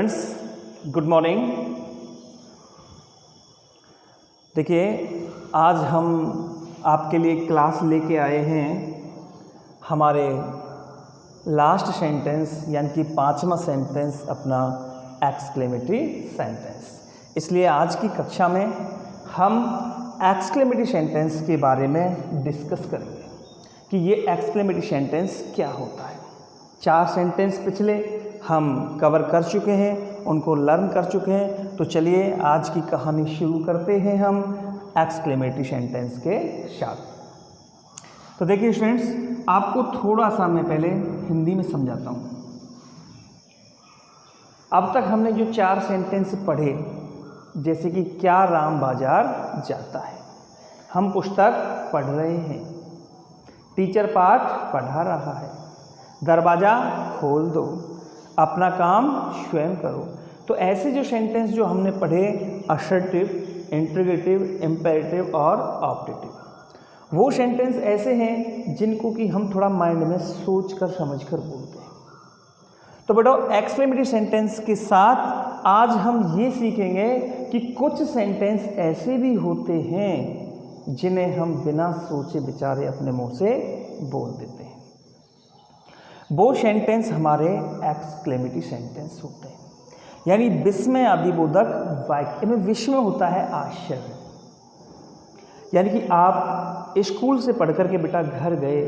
Students, good morning. देखिए, आज हम आपके लिए क्लास लेके आए हैं हमारे लास्ट सेंटेंस यानी कि 5वां सेंटेंस अपना एक्सक्लेमेटरी सेंटेंस। इसलिए आज की कक्षा में हम एक्सक्लेमेटरी सेंटेंस के बारे में डिस्कस करेंगे कि ये एक्सक्लेमेटरी सेंटेंस क्या होता है। 4 सेंटेंस पिछले हम कवर कर चुके हैं, उनको लर्न कर चुके हैं। तो चलिए आज की कहानी शुरू करते हैं हम एक्सक्लेमेटरी सेंटेंस के साथ। तो देखिए स्टूडेंट्स, आपको थोड़ा सा मैं पहले हिंदी में समझाता हूँ। अब तक हमने जो 4 सेंटेंस पढ़े, जैसे कि क्या राम बाजार जाता है, हम पुस्तक पढ़ रहे हैं, टीचर पाठ पढ़ा रहा है, दरवाज़ा खोल दो, अपना काम स्वयं करो। तो ऐसे जो सेंटेंस जो हमने पढ़े, असर्टिव, इंट्रोगेटिव, इम्पेरेटिव और ऑब्जेक्टिव, वो सेंटेंस ऐसे हैं जिनको कि हम थोड़ा माइंड में सोच कर समझ कर बोलते हैं। तो बेटा, एक्सक्लेमेटरी सेंटेंस के साथ आज हम ये सीखेंगे कि कुछ सेंटेंस ऐसे भी होते हैं जिन्हें हम बिना सोचे विचारे अपने मुंह से बोल देते हैं। वो सेंटेंस हमारे एक्सक्लेमेटरी सेंटेंस होते हैं, यानी विस्मय आदिबोधक वाक्य। इनमें विस्मय होता है आश्चर्य, यानी कि आप स्कूल से पढ़ कर के बेटा घर गए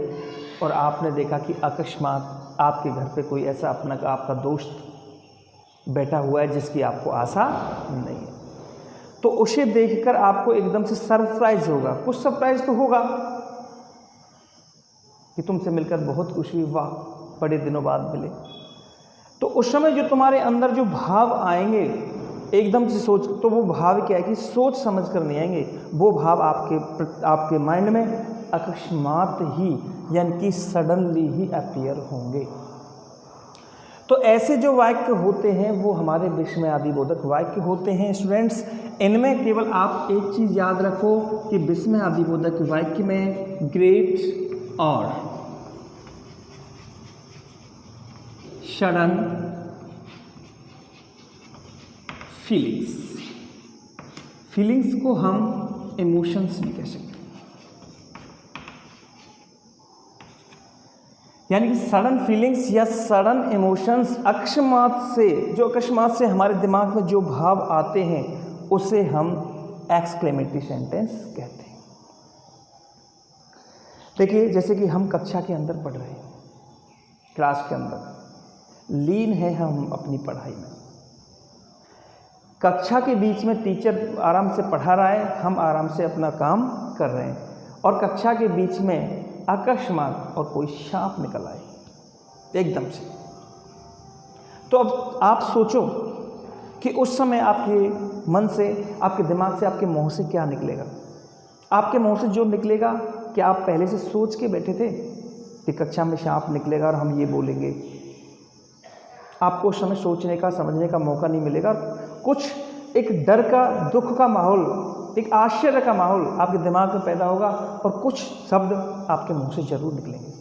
और आपने देखा कि अकस्मात आपके घर पे कोई ऐसा अपना आपका दोस्त बैठा हुआ है जिसकी आपको आशा नहीं है। तो उसे देखकर आपको एकदम से सरप्राइज होगा, कुछ सरप्राइज तो होगा कि तुमसे मिलकर बहुत खुशी हुई, वाह बड़े दिनों बाद मिले। तो उस समय जो तुम्हारे अंदर जो भाव आएंगे एकदम से सोच, तो वो भाव क्या है कि सोच समझ कर नहीं आएंगे, वो भाव आपके माइंड में अकस्मात ही यानी कि सडनली ही अपीयर होंगे। तो ऐसे जो वाक्य होते हैं वो हमारे विस्मय आदिबोधक वाक्य होते हैं। स्टूडेंट्स, इनमें केवल आप एक चीज़ याद रखो कि विस्मय आदिबोधक वाक्य में ग्रेट और सडन फीलिंग्स को हम इमोशंस भी कह सकते हैं, यानी कि सडन फीलिंग्स या सडन इमोशंस अकस्मात से हमारे दिमाग में जो भाव आते हैं उसे हम एक्सक्लेमेटरी सेंटेंस कहते हैं। देखिए, जैसे कि हम कक्षा के अंदर पढ़ रहे हैं, क्लास के अंदर लीन है हम अपनी पढ़ाई में, कक्षा के बीच में टीचर आराम से पढ़ा रहा है, हम आराम से अपना काम कर रहे हैं, और कक्षा के बीच में अकस्मात और कोई सांप निकल आए एकदम से। तो अब आप सोचो कि उस समय आपके मन से, आपके दिमाग से, आपके मुंह से क्या निकलेगा। आपके मुंह से जो निकलेगा, क्या आप पहले से सोच के बैठे थे कि कक्षा में सांप निकलेगा और हम ये बोलेंगे? आपको उस समय सोचने का, समझने का मौका नहीं मिलेगा। कुछ एक डर का, दुख का माहौल, एक आश्चर्य का माहौल आपके दिमाग में पैदा होगा और कुछ शब्द आपके मुंह से जरूर निकलेंगे।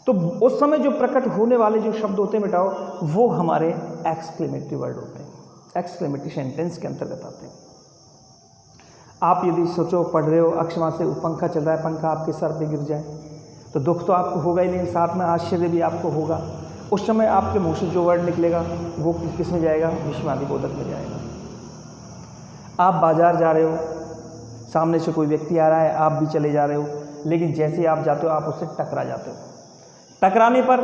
तो उस समय जो प्रकट होने वाले जो शब्द होते हैं बेटाओ, वो हमारे एक्सक्लेमेटरी वर्ड होते हैं, एक्सक्लेमेटरी सेंटेंस के अंतर्गत आते हैं। आप यदि सोचो, पढ़ रहे हो, अकस्मात से पंखा चल रहा है, पंखा आपके सर पे गिर जाए, तो दुख तो आपको होगा ही नहीं, साथ में आश्चर्य भी आपको होगा। उस समय आपके मुंह से जो वर्ड निकलेगा वो किस में जाएगा? विस्मय आदिबोधक में जाएगा। आप बाजार जा रहे हो, सामने से कोई व्यक्ति आ रहा है, आप भी चले जा रहे हो, लेकिन जैसे ही आप जाते हो आप उससे टकरा जाते हो। टकराने पर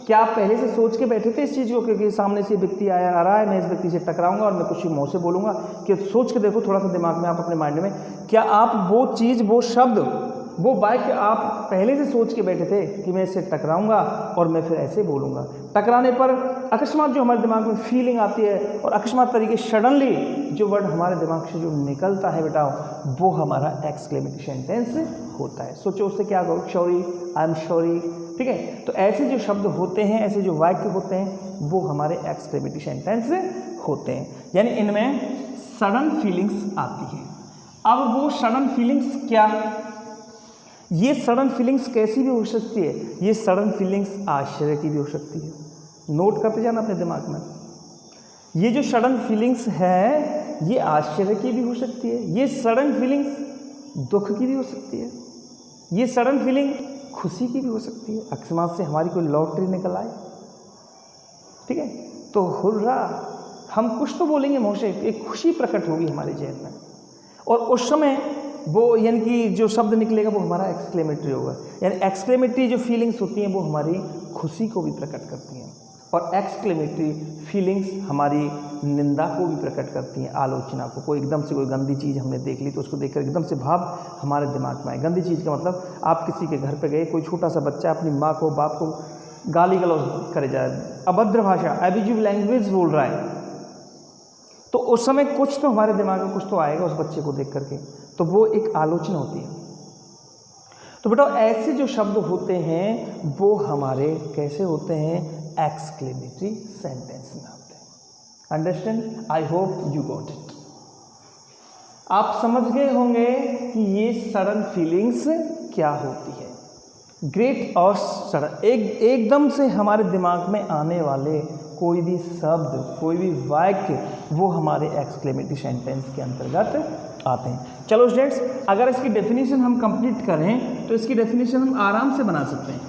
क्या आप पहले से सोच के बैठे थे इस चीज़ को कि सामने से व्यक्ति आ रहा है, मैं इस व्यक्ति से टकराऊंगा और मैं कुछ मुंह से बोलूँगा? कि सोच के देखो थोड़ा सा दिमाग में, आप अपने माइंड में, क्या आप वो चीज़, वो शब्द, वो वाक्य आप पहले से सोच के बैठे थे कि मैं इससे टकराऊंगा और मैं फिर ऐसे बोलूँगा? टकराने पर अकस्मात जो हमारे दिमाग में फीलिंग आती है और अकस्मात तरीके सडनली जो वर्ड हमारे दिमाग से जो निकलता है बेटा, वो हमारा एक्सक्लेमेटरी सेंटेंस होता है। सोचो उससे क्या कहो, सॉरी, आई एम सॉरी, ठीक है। तो ऐसे जो शब्द होते हैं, ऐसे जो वाक्य होते हैं, वो हमारे एक्सक्लेमेटरी सेंटेंस होते हैं, यानी इनमें सडन फीलिंग्स आती है। अब वो सडन फीलिंग्स क्या, ये सडन फीलिंग्स कैसी भी हो सकती है? ये सडन फीलिंग्स आश्चर्य की भी हो सकती है। नोट करते जाना अपने दिमाग में। ये जो सडन फीलिंग्स है ये आश्चर्य की भी हो सकती है, ये सडन फीलिंग्स दुख की भी हो सकती है, ये सडन फीलिंग खुशी की भी हो सकती है। अकस्मात से हमारी कोई लॉटरी निकल आए, ठीक है, तो हुर्रा, हम कुछ तो बोलेंगे मुँह से, एक खुशी प्रकट होगी हमारे जहन में, और उस समय वो यानी कि जो शब्द निकलेगा वो हमारा एक्सक्लेमेटरी होगा। यानी एक्सक्लेमेटरी जो फीलिंग्स होती हैं वो हमारी खुशी को भी प्रकट करती हैं, और एक्सक्लेमेटरी फीलिंग्स हमारी निंदा को भी प्रकट करती हैं, आलोचना को। कोई एकदम से कोई गंदी चीज़ हमने देख ली तो उसको देखकर एकदम से भाव हमारे दिमाग में आए। गंदी चीज़ का मतलब आप किसी के घर पे गए, कोई छोटा सा बच्चा अपनी माँ को बाप को गाली गलौज करे जा रहा है, अभद्र भाषा एब्यूजिव लैंग्वेज बोल रहा है, तो उस समय कुछ तो हमारे दिमाग में कुछ तो आएगा उस बच्चे को देख करके, तो वो एक आलोचना होती है। तो बेटा ऐसे जो शब्द होते हैं वो हमारे कैसे होते हैं, एक्सक्लेमेटरी सेंटेंस में होते हैं। Understand? I hope you got it. आप समझ गए होंगे कि ये सडन फीलिंग्स क्या होती है। ग्रेट और सडन, एकदम से हमारे दिमाग में आने वाले कोई भी शब्द, कोई भी वाक्य, वो हमारे एक्सक्लेमेटरी सेंटेंस के अंतर्गत आते हैं। चलो स्टूडेंट्स, अगर इसकी डेफिनेशन हम कंप्लीट करें तो इसकी डेफिनेशन हम आराम से बना सकते हैं।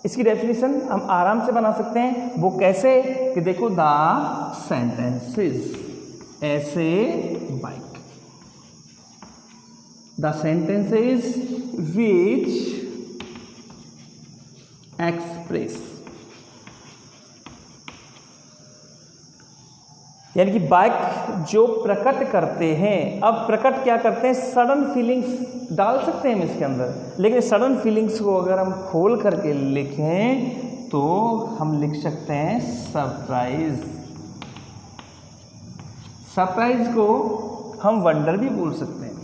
इसकी डेफिनेशन हम आराम से बना सकते हैं। वो कैसे कि देखो, द सेंटेंसेस ऐसे bike, the sentences which express, यानी कि बाइक जो प्रकट करते हैं। अब प्रकट क्या करते हैं, सडन फीलिंग्स डाल सकते हैं हम इसके अंदर, लेकिन सडन फीलिंग्स को अगर हम खोल करके लिखें तो हम लिख सकते हैं सरप्राइज। सरप्राइज को हम वंडर भी बोल सकते हैं।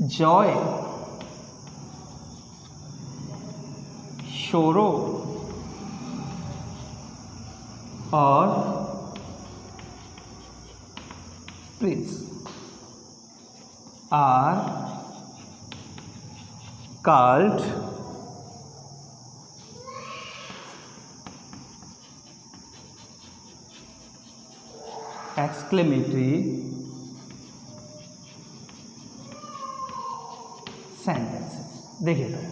जॉय, शोरो और prince are called exclamatory sentences. देखिए तो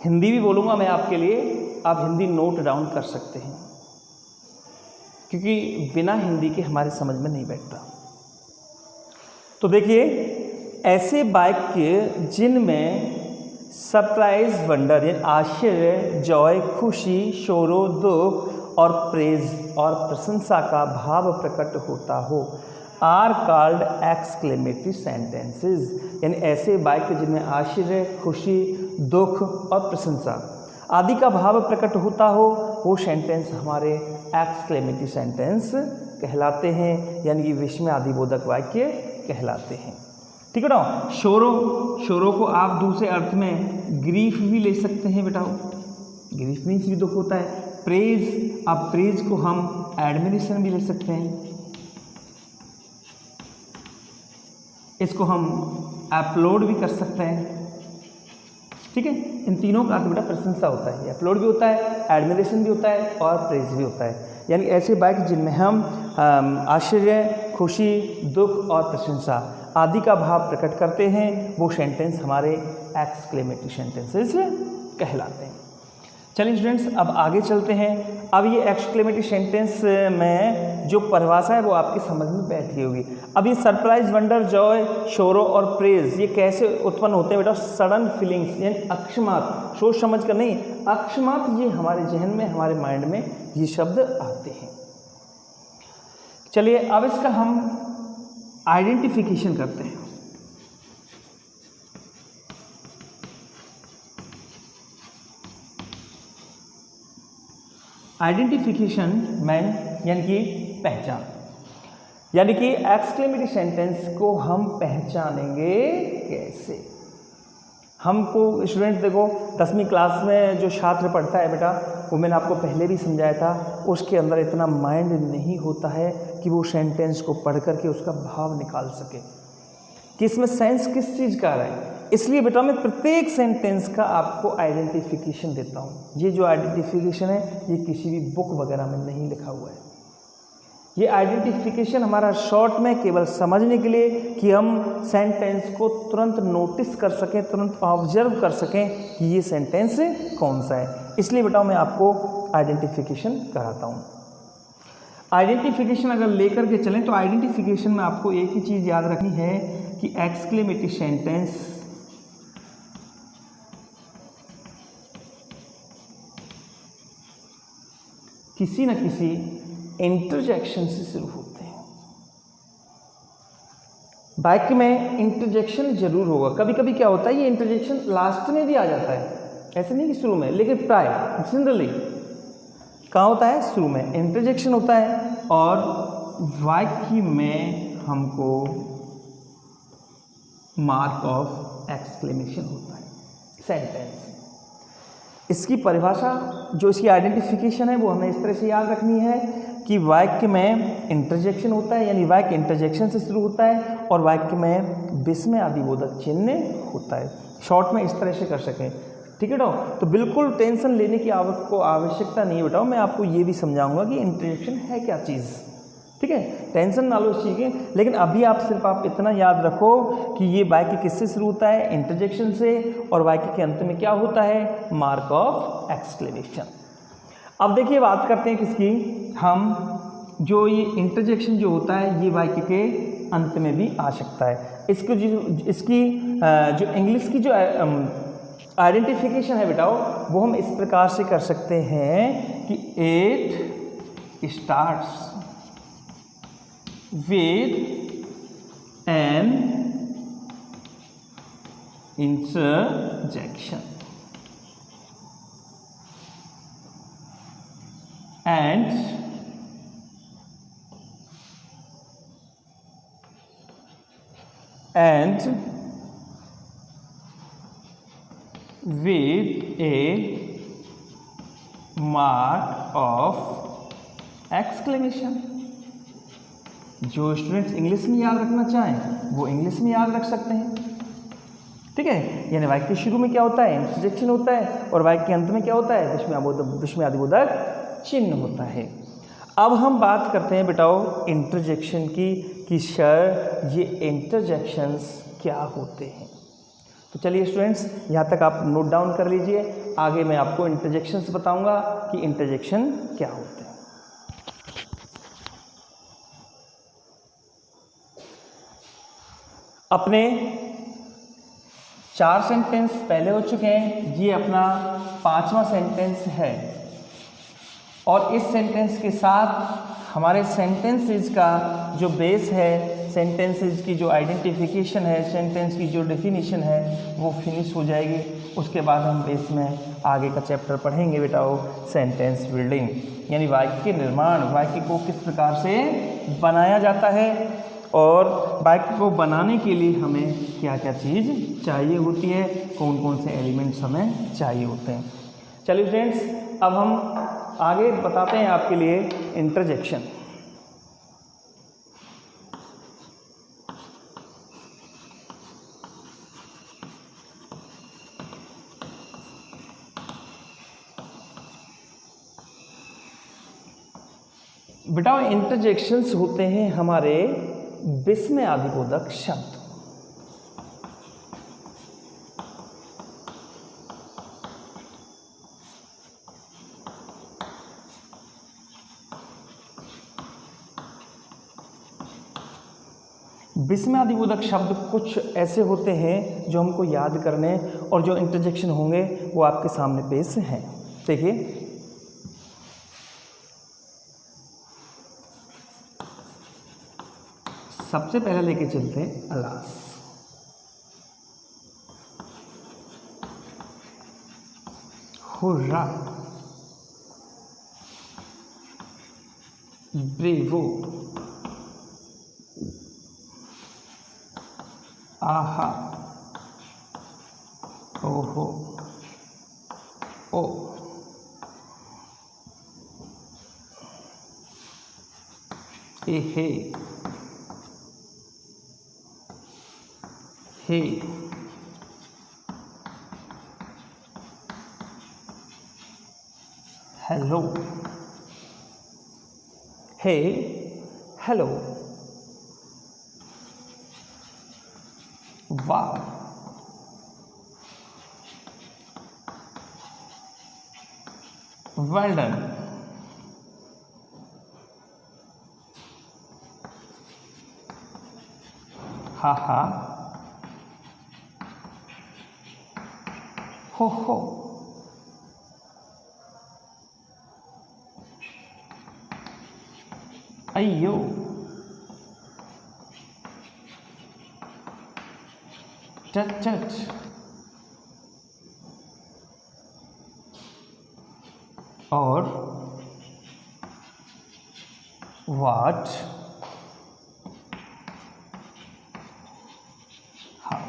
हिंदी भी बोलूँगा मैं आपके लिए, आप हिंदी नोट डाउन कर सकते हैं, क्योंकि बिना हिंदी के हमारे समझ में नहीं बैठता। तो देखिए, ऐसे वाक्य जिनमें सरप्राइज, वंडर यानी आश्चर्य, जॉय यानी शोरो, दुख और प्रेज और प्रशंसा का भाव प्रकट होता हो, आर कॉल्ड एक्सक्लेमेटरी सेंटेंसेस। यानी ऐसे वाक्य जिनमें आश्चर्य, खुशी, दुख और प्रशंसा आदि का भाव प्रकट होता हो, वो सेंटेंस हमारे एक्सक्लेमेटरी सेंटेंस कहलाते हैं, यानी कि विस्मय आदिबोधक वाक्य कहलाते हैं। ठीक है ना। शोरो को आप दूसरे अर्थ में ग्रीफ भी ले सकते हैं बेटा, ग्रीफ मीन्स भी दुख होता है। प्रेज, अब प्रेज को हम एडमिरेशन भी ले सकते हैं, इसको हम अपलोड भी कर सकते हैं। ठीक है, इन तीनों का अर्थ बेटा प्रशंसा होता है, अपलोड भी होता है, एडमिरेशन भी होता है और प्रेज भी होता है। यानी ऐसे वाक्य जिनमें हम आश्चर्य, खुशी, दुख और प्रशंसा आदि का भाव प्रकट करते हैं, वो सेंटेंस हमारे एक्सक्लेमेटरी सेंटेंसेस कहलाते हैं। चलिए स्टूडेंट्स, अब आगे चलते हैं। अब ये एक्सक्लेमेटरी सेंटेंस में जो परिभाषा है वो आपकी समझ में बैठ गई होगी। अब ये सरप्राइज, वंडर, जॉय, शोरो और प्रेज ये कैसे उत्पन्न होते हैं बेटा, सडन फीलिंग्स यानी अकस्मात, सोच समझ कर नहीं, अकस्मात ये हमारे जहन में, हमारे माइंड में ये शब्द आते हैं। चलिए अब इसका हम आइडेंटिफिकेशन करते हैं। आइडेंटिफिकेशन में यानी कि पहचान, यानी कि एक्सक्लेमेटरी सेंटेंस को हम पहचानेंगे कैसे। हमको स्टूडेंट देखो 10वीं क्लास में जो छात्र पढ़ता है बेटा, वो मैंने आपको पहले भी समझाया था, उसके अंदर इतना माइंड नहीं होता है कि वो सेंटेंस को पढ़ करके उसका भाव निकाल सके। कि इसमें सेंस किस चीज़ का आ रहा है। इसलिए बेटा मैं प्रत्येक सेंटेंस का आपको आइडेंटिफिकेशन देता हूँ। ये जो आइडेंटिफिकेशन है ये किसी भी बुक वगैरह में नहीं लिखा हुआ है। ये आइडेंटिफिकेशन हमारा शॉर्ट में केवल समझने के लिए कि हम सेंटेंस को तुरंत नोटिस कर सकें, तुरंत ऑब्जर्व कर सकें कि ये सेंटेंस कौन सा है। इसलिए बेटा मैं आपको आइडेंटिफिकेशन कराता हूँ। आइडेंटिफिकेशन अगर लेकर के चलें तो आइडेंटिफिकेशन में आपको एक ही चीज़ याद रखनी है कि एक्सक्लेमेटरी सेंटेंस किसी न किसी इंटरजेक्शन से शुरू होते हैं। वाक्य में इंटरजेक्शन जरूर होगा। कभी कभी क्या होता है ये इंटरजेक्शन लास्ट में भी आ जाता है, ऐसे नहीं कि शुरू में, लेकिन प्राय जनरली कहाँ होता है, शुरू में इंटरजेक्शन होता है और वाक्य में हमको मार्क ऑफ एक्सक्लेमेशन होता है सेंटेंस। इसकी परिभाषा जो इसकी आइडेंटिफिकेशन है वो हमें इस तरह से याद रखनी है कि वाक्य में इंटरजेक्शन होता है, यानी वाक्य इंटरजेक्शन से शुरू होता है और वाक्य में विस्मय आदिबोधक चिन्ह होता है। शॉर्ट में इस तरह से कर सकें, ठीक है बेटा। तो बिल्कुल टेंशन लेने की आपको आवश्यकता नहीं है बेटा। मैं आपको ये भी समझाऊंगा कि इंटरजेक्शन है क्या चीज़, ठीक है। टेंशन ना लो इस चीज़ की, लेकिन अभी आप सिर्फ आप इतना याद रखो कि ये वाक्य किससे शुरू होता है, इंटरजेक्शन से, और वाक्य के अंत में क्या होता है, मार्क ऑफ एक्सक्लेमेशन। अब देखिए बात करते हैं किसकी, हम जो ये इंटरजेक्शन जो होता है ये वाक्य के अंत में भी आ सकता है। इसकी जो इंग्लिश की जो आइडेंटिफिकेशन है बेटा वो हम इस प्रकार से कर सकते हैं कि it starts with an interjection and with a mark of exclamation। जो स्टूडेंट्स इंग्लिश में याद रखना चाहें वो इंग्लिश में याद रख सकते हैं, ठीक है। यानी वाक्य के शुरू में क्या होता है, इंटरजेक्शन होता है, और वाक्य के अंत में क्या होता है, विस्मय आदिबोधक चिन्ह होता है। अब हम बात करते हैं बेटाओ इंटरजेक्शन की कि सर ये इंटरजेक्शंस क्या होते हैं। तो चलिए स्टूडेंट्स यहाँ तक आप नोट डाउन कर लीजिए, आगे मैं आपको इंटरजेक्शंस बताऊंगा कि इंटरजेक्शन क्या होते हैं। अपने 4 सेंटेंस पहले हो चुके हैं, ये अपना 5वां सेंटेंस है और इस सेंटेंस के साथ हमारे सेंटेंसेस का जो बेस है, सेंटेंसेस की जो आइडेंटिफिकेशन है, सेंटेंस की जो डेफिनेशन है वो फिनिश हो जाएगी। उसके बाद हम बेस में आगे का चैप्टर पढ़ेंगे बेटा वो सेंटेंस बिल्डिंग, यानी वाक्य के निर्माण, वाक्य को किस प्रकार से बनाया जाता है और वाक्य को बनाने के लिए हमें क्या क्या चीज़ चाहिए होती है, कौन कौन से एलिमेंट्स हमें चाहिए होते हैं। चलिए फ्रेंड्स अब हम आगे बताते हैं आपके लिए इंटरजेक्शन। बेटा इंटरजेक्शंस होते हैं हमारे विस्मय आदिबोधक शब्द। विस्मय आदिबोधक शब्द कुछ ऐसे होते हैं जो हमको याद करने और जो इंटरजेक्शन होंगे वो आपके सामने पेश हैं। देखिए सबसे पहले लेके चलते हैं अलास। हुर्रा, ब्रेवो, आहा, ओहो, ओ, एहे, हे, हेलो, हे, हेलो, वाह, वेल डन, हा हा, हो, अय्यो, चट चट, और व्हाट, हाउ।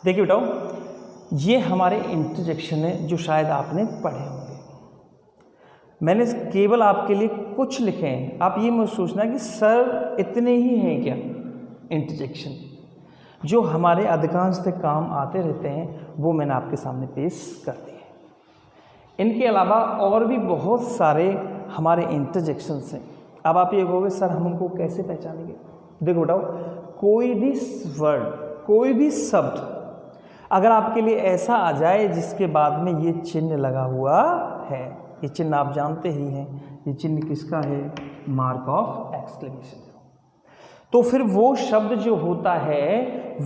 देखिए बेटाओ, ये हमारे इंटरजेक्शन है जो शायद आपने पढ़े होंगे। मैंने केवल आपके लिए कुछ लिखे हैं, आप ये मत सोचना कि सर इतने ही हैं क्या। इंटरजेक्शन जो हमारे अधिकांश से काम आते रहते हैं वो मैंने आपके सामने पेश कर दिए। इनके अलावा और भी बहुत सारे हमारे इंटरजेक्शंस हैं। अब आप ये कहोगे सर हम उनको कैसे पहचानेंगे। देखो बताओ, कोई भी वर्ड, कोई भी शब्द अगर आपके लिए ऐसा आ जाए जिसके बाद में ये चिन्ह लगा हुआ है, ये चिन्ह आप जानते ही हैं, ये चिन्ह किसका है, मार्क ऑफ एक्सक्लेमेशन, तो फिर वो शब्द जो होता है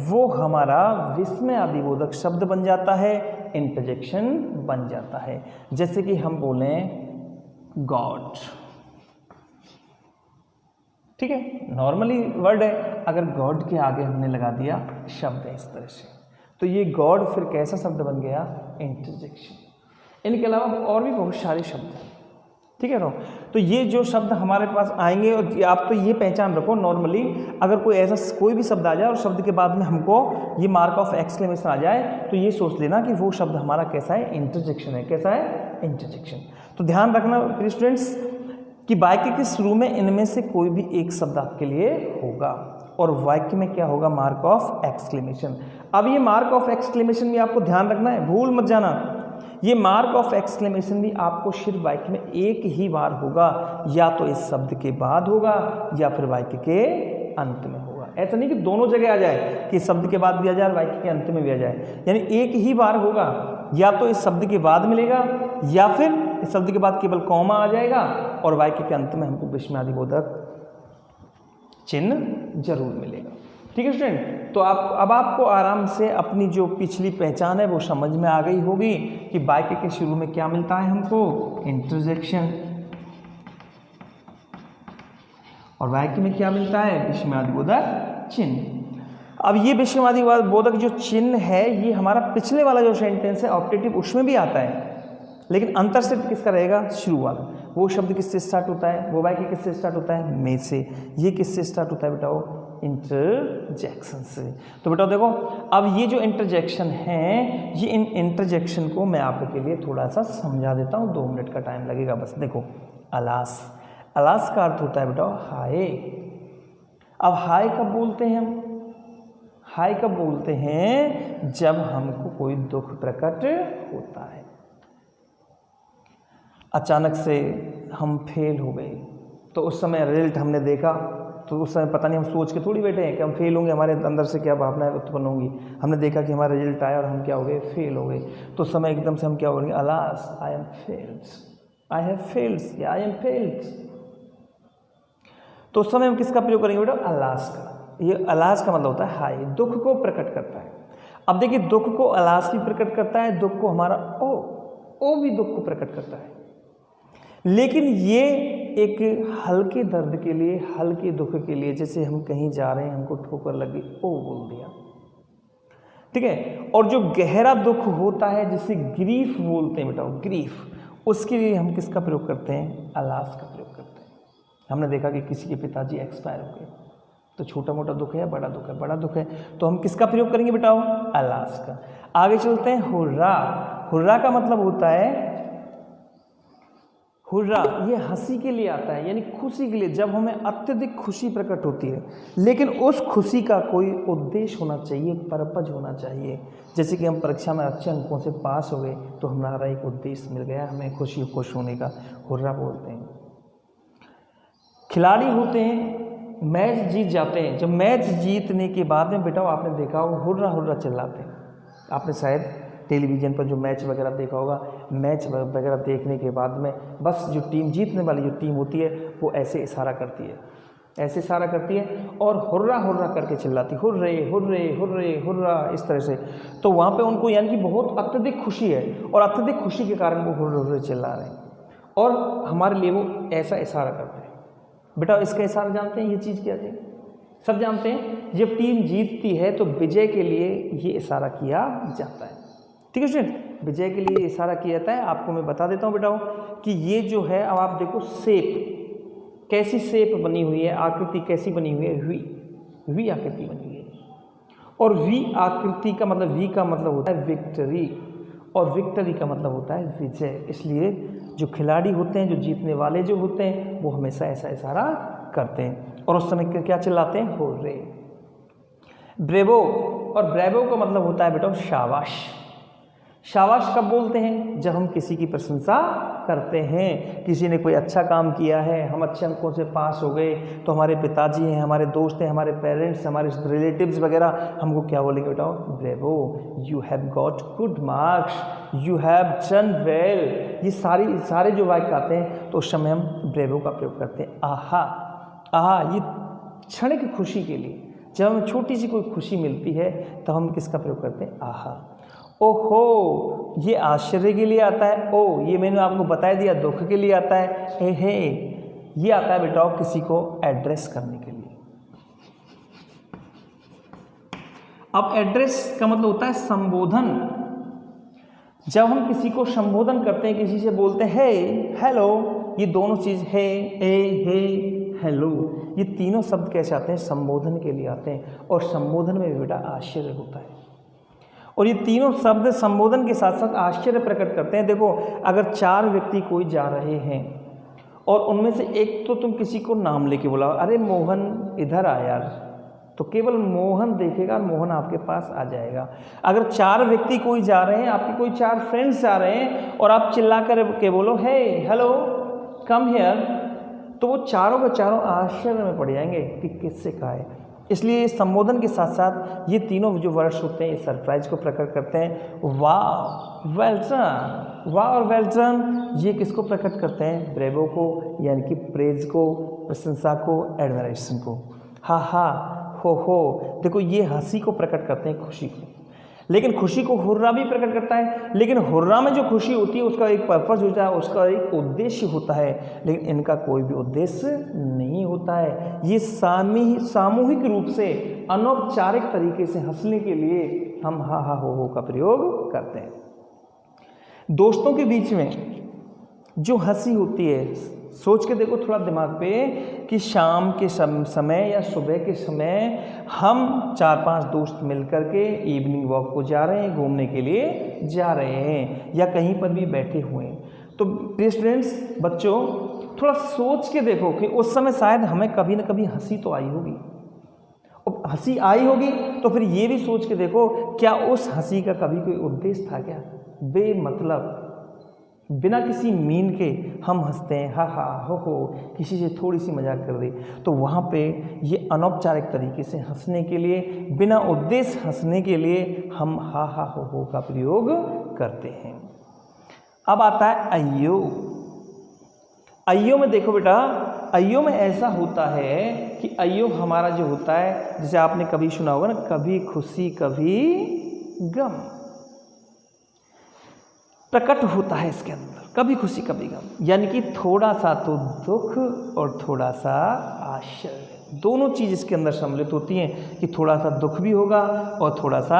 वो हमारा विस्मयादिबोधक शब्द बन जाता है, इंटरजेक्शन बन जाता है। जैसे कि हम बोलें गॉड, ठीक है, नॉर्मली वर्ड है, अगर गॉड के आगे हमने लगा दिया शब्द है इस तरह से, तो ये गॉड फिर कैसा शब्द बन गया, इंटरजेक्शन। इनके अलावा और भी बहुत सारे शब्द हैं, ठीक है ना। तो ये जो शब्द हमारे पास आएंगे, और आप तो ये पहचान रखो, नॉर्मली अगर कोई ऐसा कोई भी शब्द आ जाए और शब्द के बाद में हमको ये मार्क ऑफ एक्सक्लेमेशन आ जाए, तो ये सोच लेना कि वो शब्द हमारा कैसा है, इंटरजेक्शन है। कैसा है, इंटरजेक्शन। तो ध्यान रखना प्रिय स्टूडेंट्स कि वाक्य के शुरू में इनमें से कोई भी एक शब्द आपके लिए होगा और वाक्य में क्या होगा, मार्क ऑफ एक्सक्लेमेशन। अब ये मार्क ऑफ एक्सक्लेमेशन भी आपको ध्यान रखना है, भूल मत जाना। ये मार्क ऑफ एक्सक्लेमेशन भी आपको सिर्फ वाक्य में एक ही बार होगा, या तो इस शब्द के बाद होगा या फिर वाक्य के अंत में होगा। ऐसा नहीं कि दोनों जगह आ जाए, कि शब्द के बाद भी आ जाए और वाक्य के अंत में भी आ जाए, यानी एक ही बार होगा, या तो इस शब्द के बाद मिलेगा या फिर इस शब्द के बाद केवल कॉमा आ जाएगा और वाक्य के अंत में हमको विस्मयादिबोधक चिन्ह जरूर मिलेगा। ठीक है स्टूडेंट, तो अब आपको आराम से अपनी जो पिछली पहचान है वो समझ में आ गई होगी कि वाक्य के शुरू में क्या मिलता है हमको, इंटरजेक्शन, और वाक्य में क्या मिलता है, विस्मयादिबोधक चिन्ह। अब ये विस्मयादिबोधक जो चिन्ह है ये हमारा पिछले वाला जो सेंटेंस है ऑप्टेटिव, उसमें भी आता है, लेकिन अंतर सिर्फ किसका रहेगा, शुरू वाला। वो शब्द किससे स्टार्ट होता है, वो वाक्य किससे स्टार्ट होता है, में से। ये किससे स्टार्ट होता है बेटाओ, इंटरजेक्शन से। तो बेटा देखो, अब ये जो इंटरजेक्शन है, ये इन इंटरजेक्शन को मैं आपके लिए थोड़ा सा समझा देता हूँ, 2 मिनट का टाइम लगेगा बस। देखो, अलास, अलास का अर्थ होता है बेटा हाय। अब हाय कब बोलते हैं हम, हाय कब बोलते हैं, जब हमको कोई दुख प्रकट होता है, अचानक से हम फेल हो गए, तो उस समय रिजल्ट हमने देखा, तो उस समय पता नहीं, हम सोच के थोड़ी बैठे हैं कि हम फेल होंगे, हमारे अंदर से क्या भावनाएं उत्पन्न होंगी। हमने देखा कि हमारा रिजल्ट आया और हम क्या हो गए, फेल हो गए, तो उस समय एकदम से हम क्या बोलेंगे, alas I am failed, I have failed, या आई एम फेल्ड। तो उस समय हम किसका प्रयोग करेंगे बेटा, अलास का। ये अलास का मतलब होता है हाय, दुख को प्रकट करता है। अब देखिए, दुख को अलास भी प्रकट करता है, दुख को हमारा ओ भी दुख को प्रकट करता है, लेकिन ये एक हल्के दर्द के लिए, हल्के दुख के लिए, जैसे हम कहीं जा रहे हैं, हमको ठोकर लगी, ओ बोल दिया, ठीक है। और जो गहरा दुख होता है जिसे ग्रीफ बोलते हैं बेटा, ग्रीफ, उसके लिए हम किसका प्रयोग करते हैं, अलास का प्रयोग करते हैं। हमने देखा कि किसी के पिताजी एक्सपायर हो गए, तो छोटा मोटा दुख है, बड़ा दुख है, बड़ा दुख है, तो हम किसका प्रयोग करेंगे बेटा, अलास का। आगे चलते हैं, हुर्रा। हुर्रा का मतलब होता है हुर्रा ये हंसी के लिए आता है, यानी खुशी के लिए, जब हमें अत्यधिक खुशी प्रकट होती है, लेकिन उस खुशी का कोई उद्देश्य होना चाहिए, पर्पज होना चाहिए। जैसे कि हम परीक्षा में अच्छे अंकों से पास हो गए तो हमारा एक उद्देश्य मिल गया, हमें खुश होने का, हुर्रा बोलते हैं। खिलाड़ी होते हैं, मैच जीत जाते हैं, जब मैच जीतने के बाद में बेटा आपने देखा हो हुर्रा हुर्रा चिल्लाते हैं। आपने शायद टेलीविज़न पर जो मैच वगैरह देखा होगा, मैच वगैरह देखने के बाद में बस जो टीम जीतने वाली जो टीम होती है वो ऐसे इशारा करती है, ऐसे इशारा करती है और हुर्रा हुर्रा करके चिल्लाती, हुर्रे हुर्रे हुर्रे हुर्रा, इस तरह से। तो वहाँ पे उनको यानी कि बहुत अत्यधिक खुशी है और अत्यधिक खुशी के कारण वो हुर्रे हुर्रे चिल्ला रहे हैं और हमारे लिए वो ऐसा इशारा करते हैं। बेटा इसका इशारा जानते हैं, ये चीज़ क्या है, सब जानते हैं। जब टीम जीतती है तो विजय के लिए ये इशारा किया जाता है, ठीक है स्टूडेंट, विजय के लिए इशारा किया जाता है। आपको मैं बता देता हूँ बेटा कि ये जो है, अब आप देखो शेप, कैसी शेप बनी हुई है, आकृति कैसी बनी हुई है, वी आकृति बनी हुई है। और वी आकृति का मतलब, वी का मतलब होता है विक्ट्री और विक्ट्री का मतलब होता है विजय। इसलिए जो खिलाड़ी होते हैं, जो जीतने वाले जो होते हैं, वो हमेशा ऐसा इशारा करते हैं और उस समय क्या चिल्लाते हैं, हुर्रे। ब्रेवो, और ब्रेवो का मतलब होता है बेटा शाबाश। शाबाश कब बोलते हैं, जब हम किसी की प्रशंसा करते हैं, किसी ने कोई अच्छा काम किया है, हम अच्छे अंकों से पास हो गए, तो हमारे पिताजी हैं, हमारे दोस्त हैं, हमारे पेरेंट्स, हमारे रिलेटिव्स वगैरह हमको क्या बोलेंगे बेटा, bravo, you have got good marks, you have done well. ये सारे जो वाक्य आते हैं तो उस समय हम ब्रेवो का प्रयोग करते हैं। आहा, आहा, ये क्षणिक खुशी के लिए, जब हमें छोटी सी कोई खुशी मिलती है तो हम किसका प्रयोग करते हैं, आहा। ओहो, ये आश्चर्य के लिए आता है। ओ, ये मैंने आपको बता दिया दुख के लिए आता है। हे, ये आता है बेटा किसी को एड्रेस करने के लिए। अब एड्रेस का मतलब होता है संबोधन। जब हम किसी को संबोधन करते हैं, किसी से बोलते हैं हे, हेलो, ये दोनों चीज़ हे, हेलो, ये तीनों शब्द कैसे आते हैं, संबोधन के लिए आते हैं। और संबोधन में भी बेटा आश्चर्य होता है और ये तीनों शब्द संबोधन के साथ साथ आश्चर्य प्रकट करते हैं। देखो, अगर 4 व्यक्ति कोई जा रहे हैं और उनमें से एक तो तुम किसी को नाम लेके बुलाओ, अरे मोहन इधर आ यार, तो केवल मोहन देखेगा, मोहन आपके पास आ जाएगा। अगर 4 व्यक्ति कोई जा रहे हैं, आपके कोई 4 फ्रेंड्स जा रहे हैं और आप चिल्ला कर के बोलो हे, हेलो, कम हियर, तो वो चारों के चारों आश्चर्य में पड़ जाएंगे कि किससे कहा है। इसलिए संबोधन के साथ साथ ये तीनों जो वर्ड्स होते हैं, ये सरप्राइज को प्रकट करते हैं। वाह, वेल डन, वाह और वेल डन, ये किसको प्रकट करते हैं, ब्रेवो को, यानी कि प्रेज को, प्रशंसा को, एडमायरेशन को। हा हा, हो, देखो ये हंसी को प्रकट करते हैं, खुशी को। लेकिन खुशी को हुर्रा भी प्रकट करता है, लेकिन हुर्रा में जो खुशी होती है उसका एक पर्पस होता है, उसका एक उद्देश्य होता है, लेकिन इनका कोई भी उद्देश्य नहीं होता है। ये सामूहिक रूप से अनौपचारिक तरीके से हंसने के लिए हम हा हा हो का प्रयोग करते हैं। दोस्तों के बीच में जो हंसी होती है, सोच के देखो थोड़ा दिमाग पे कि शाम के समय या सुबह के समय हम 4-5 दोस्त मिलकर के इवनिंग वॉक को जा रहे हैं, घूमने के लिए जा रहे हैं या कहीं पर भी बैठे हुए हैं। तो प्रिय स्टूडेंट्स, बच्चों, थोड़ा सोच के देखो कि उस समय शायद हमें कभी ना कभी हंसी तो आई होगी, और हंसी आई होगी तो फिर ये भी सोच के देखो क्या उस हंसी का कभी कोई उद्देश्य था क्या। बेमतलब बिना किसी मीन के हम हंसते हैं, हा हा हो, किसी से थोड़ी सी मजाक कर दी, तो वहाँ पे ये अनौपचारिक तरीके से हंसने के लिए, बिना उद्देश्य हंसने के लिए हम हा हा हो का प्रयोग करते हैं। अब आता है अय्यो। अय्यो में देखो बेटा, अय्यो में ऐसा होता है कि अय्यो हमारा जो होता है, जैसे आपने कभी सुना होगा ना, कभी खुशी कभी गम प्रकट होता है इसके अंदर, कभी खुशी कभी गम, यानी कि थोड़ा सा तो दुख और थोड़ा सा आश्चर्य, दोनों चीज़ इसके अंदर सम्मिलित होती हैं कि थोड़ा सा दुख भी होगा और थोड़ा सा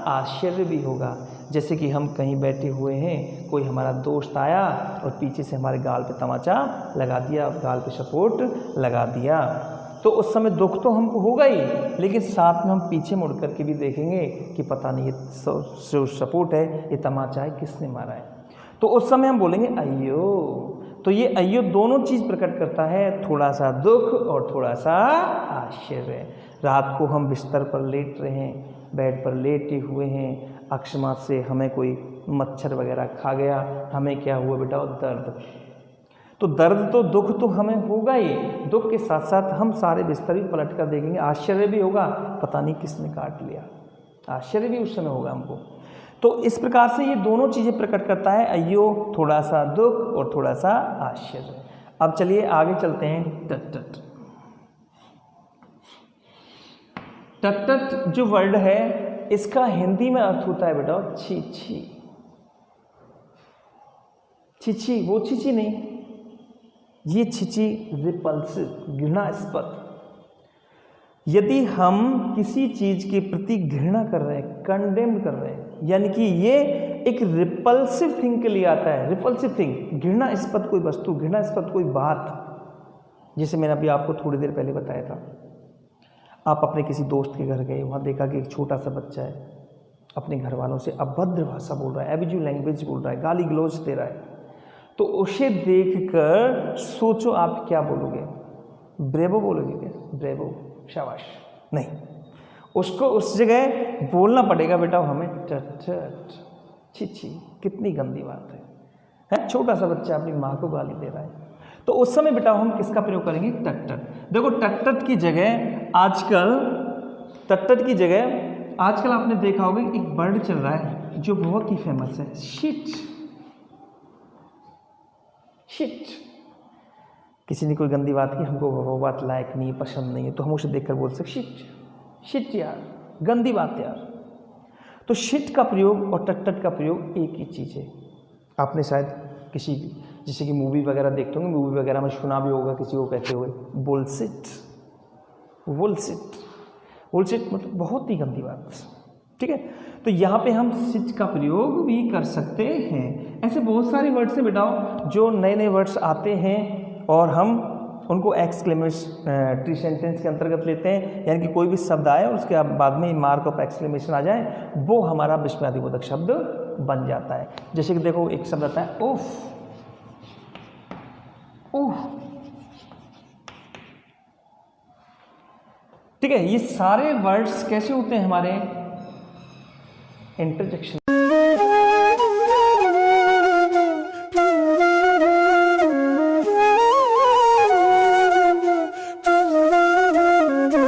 आश्चर्य भी होगा। जैसे कि हम कहीं बैठे हुए हैं, कोई हमारा दोस्त आया और पीछे से हमारे गाल पे तमाचा लगा दिया, गाल पे सपोर्ट लगा दिया, तो उस समय दुख तो हमको होगा ही, लेकिन साथ में हम पीछे मुड़ करके भी देखेंगे कि पता नहीं ये जो सपोर्ट है, ये तमाचा है, किसने मारा है। तो उस समय हम बोलेंगे अय्यो। तो ये अयो दोनों चीज़ प्रकट करता है, थोड़ा सा दुख और थोड़ा सा आश्चर्य। रात को हम बिस्तर पर लेट रहे हैं, बेड पर लेटे हुए हैं, अकस्मात से हमें कोई मच्छर वगैरह खा गया, हमें क्या हुआ बेटा? दर्द। तो दर्द तो दुख तो हमें होगा ही, दुख के साथ साथ हम सारे बिस्तर भी पलट कर देखेंगे, आश्चर्य भी होगा, पता नहीं किसने काट लिया, आश्चर्य भी उस समय होगा हमको। तो इस प्रकार से ये दोनों चीज़ें प्रकट करता है, अयो थोड़ा सा दुख और थोड़ा सा आश्चर्य। अब चलिए आगे चलते हैं। टट टट। टट टट जो वर्ड है इसका हिंदी में अर्थ होता है बेटा छी छी। छी छी, वो छी छी नहीं, ये छी छी रिपल्सिव, घृणास्पद। यदि हम किसी चीज के प्रति घृणा कर रहे हैं, कंडेम कर रहे हैं, यानी कि ये एक रिपल्सिव थिंग के लिए आता है। रिपल्सिव थिंग, घृणास्पद कोई वस्तु, घृणास्पद कोई बात। जैसे मैंने अभी आपको थोड़ी देर पहले बताया था, आप अपने किसी दोस्त के घर गए, वहाँ देखा कि एक छोटा सा बच्चा है अपने घर वालों से अभद्र भाषा बोल रहा है, एब्यूजिव लैंग्वेज बोल रहा है, गाली गलौज दे रहा है। तो उसे देखकर सोचो आप क्या बोलोगे? ब्रेवो बोलोगे क्या? ब्रेवो, शाबाश। नहीं, उसको उस जगह बोलना पड़ेगा बेटा हमें टट टट, छी छी, कितनी गंदी बात है? छोटा सा बच्चा अपनी माँ को गाली दे रहा है, तो उस समय बेटा हम किसका प्रयोग करेंगे? टट टट। देखो टट टट की जगह आजकल, टट टट की जगह आजकल आपने देखा होगा एक वर्ड चल रहा है जो बहुत ही फेमस है, शिट। शिट, किसी ने कोई गंदी बात की, हमको वो बात लायक नहीं है, पसंद नहीं है, तो हम उसे देखकर बोल सकते शिट, शिट यार, गंदी बात यार। तो शिट का प्रयोग और टट टट का प्रयोग एक ही चीज़ है। आपने शायद किसी जैसे कि मूवी वगैरह देखते होंगे, मूवी वगैरह में सुना भी होगा किसी को कहते हुए बुलशिट। बुलशिट, बुलशिट मतलब बहुत ही गंदी बात, ठीक है। तो यहाँ पे हम शिट का प्रयोग भी कर सकते हैं। ऐसे बहुत सारे वर्ड्स हैं बेटा जो नए नए वर्ड्स आते हैं और हम उनको एक्सक्लेमेटरी सेंटेंस के अंतर्गत लेते हैं, यानी कि कोई भी शब्द आए और उसके बाद में मार्क ऑफ एक्सक्लेमेशन आ जाए, वो हमारा विस्मयादिबोधक शब्द बन जाता है। जैसे कि देखो एक शब्द आता है उफ, उफ, ठीक है। ये सारे वर्ड्स कैसे होते हैं हमारे? इंटरजेक्शन